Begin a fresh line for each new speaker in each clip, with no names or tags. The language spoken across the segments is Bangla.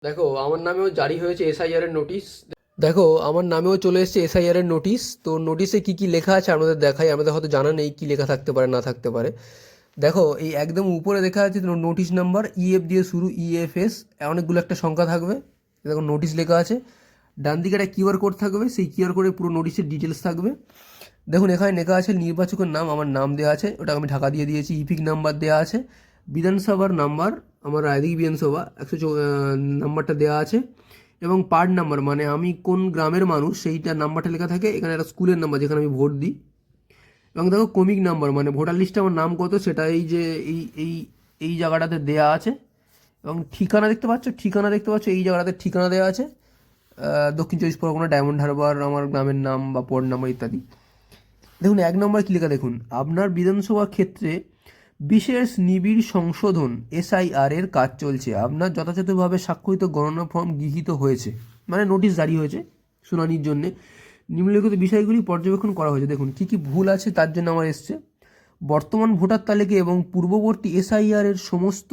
দেখো আমার নামেও জারি হয়েছে এসআইআর এর নোটিশ। দেখো আমার নামেও চলে এসেছে এসআইআর এর নোটিশ। তো নোটিশে কি কি লেখা আছে আমাদের দেখাই, আমাদের হয়তো জানা নেই কি লেখা থাকতে পারে না থাকতে পারে। দেখো এই একদম উপরে লেখা আছে নোটিশ নাম্বার ইএফ দিয়ে শুরু, ইএফএস অনেকগুলো একটা সংখ্যা থাকবে। দেখো নোটিশ লেখা আছে, ডান দিকে একটা কিউআর কোড থাকবে, সেই কিউআর কোডে পুরো নোটিশের ডিটেলস থাকবে। দেখুন এখানে লেখা আছে নির্বাচকের নাম, আমার নাম দেওয়া আছে, ওটা আমি ঢাকা দিয়ে দিয়েছি। ইপিক নাম্বার দেওয়া আছে, বিধানসভার নাম্বার, আমার রায়দিঘি বিধানসভা 100 নাম্বারটা দেওয়া আছে, এবং পার্ট নাম্বার মানে আমি কোন গ্রামের মানুষ সেইটার নাম্বারটা লেখা থাকে। এখানে একটা স্কুলের নাম্বার যেখানে আমি ভোট দিই, এবং দেখো কমিক নাম্বার মানে ভোটার লিস্টে আমার নাম কত সেটা এই যে এই এই এই জায়গাটাতে দেয়া আছে। এবং ঠিকানা দেখতে পাচ্ছ, এই জায়গাটাতে ঠিকানা দেওয়া আছে, দক্ষিণ চব্বিশ পরগনা, ডায়মন্ড হারবার, আমার গ্রামের নাম বা পড নাম্বার ইত্যাদি। দেখুন 1 নম্বর কী লেখা দেখুন, আপনার বিধানসভা ক্ষেত্রে বিশেষ নিবিড় সংশোধন এসআইআর এর কাজ চলছে, আপনার যথাযথভাবে স্বাক্ষরিত গণনা ফর্ম গৃহীত হয়েছে, মানে নোটিশ জারি হয়েছে শুনানির জন্যে। নিম্নলিখিত বিষয়গুলি পর্যবেক্ষণ করা হয়েছে। দেখুন কী কী ভুল আছে তার জন্য আমার এসছে। বর্তমান ভোটার তালিকা এবং পূর্ববর্তী এসআইআর এর সমস্ত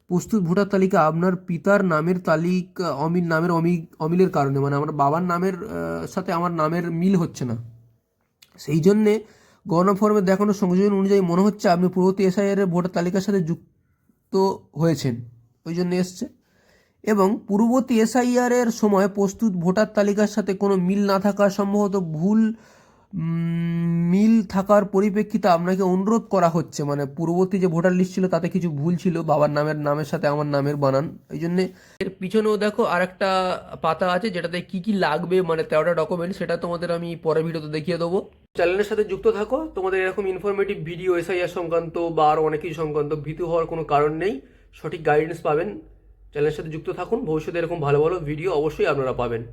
প্রস্তুত ভোটার তালিকা আপনার পিতার নামের তালিকা অমিলের কারণে, মানে আমার বাবার নামের সাথে আমার নামের মিল হচ্ছে না, সেই জন্যে গণনা ফর্মে দেখানো সংযোজন অনুযায়ী মনে হচ্ছে আপনি পূর্ববর্তী এসআইআর এর ভোটার তালিকার সাথে যুক্ত হয়েছেন, ওই জন্য এসছে। এবং পূর্ববর্তী এসআইআর এর সময় প্রস্তুত ভোটার তালিকার সাথে কোনো মিল না থাকার সম্ভবত ভুল মিল থাকার পরিপ্রেক্ষিতে আপনাকে অনুরোধ করা হচ্ছে, মানে পূর্ববর্তী যে ভোটার লিস্ট ছিল তাতে কিছু ভুল ছিল, বাবার নামের সাথে আমার নামের বানান, এই জন্যে। এর পিছনেও দেখো আর একটা পাতা আছে যেটাতে কি কি লাগবে, মানে 13টা ডকুমেন্ট, সেটা তোমাদের আমি পরের ভিডিওতে দেখিয়ে দেবো। চ্যানেলের সাথে যুক্ত থাকো, তোমাদের এরকম ইনফরমেটিভ ভিডিও এসআইআর সংক্রান্ত বা আরও অনেক কিছু সংক্রান্ত ভীতু হওয়ার কোনো কারণ নেই, সঠিক গাইডেন্স পাবেন। চ্যানেলের সাথে যুক্ত থাকুন, ভবিষ্যতে এরকম ভালো ভালো ভিডিও অবশ্যই আপনারা পাবেন।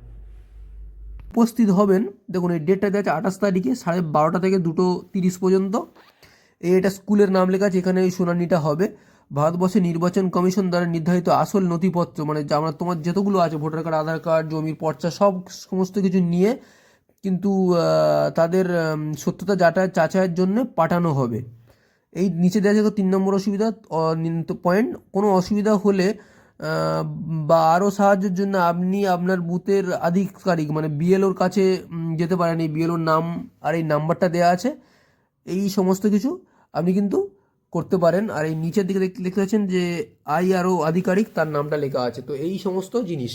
উপস্থিত হবেন, দেখুন এই ডেটটা দেওয়া আছে 28 তারিখে 12:30 থেকে 2:30 পর্যন্ত। এটা স্কুলের নাম লেখা আছে, এখানে ওই শুনানিটা হবে। ভারতবর্ষের নির্বাচন কমিশন দ্বারা নির্ধারিত আসল নথিপত্র, মানে আমরা তোমার যতগুলো আছে ভোটার কার্ড, আধার কার্ড, জমির পর্চা, সমস্ত কিছু নিয়ে কিন্তু তাদের সত্যতা যাচাইয়ের জন্য পাঠানো হবে। এই নিচে দেওয়া আছে 3 নম্বর অসুবিধা পয়েন্ট, কোনো অসুবিধা হলে বা আরও সাহায্যের জন্য আপনি আপনার বুথের আধিকারিক মানে বিএলওর কাছে যেতে পারেন। এই বিএলওর নাম আর এই নাম্বারটা দেওয়া আছে, এই সমস্ত কিছু আপনি কিন্তু করতে পারেন। আর এই নিচের দিকে দেখতে পাচ্ছেন যে আইআরও আধিকারিক, তার নামটা লেখা আছে। তো এই সমস্ত জিনিস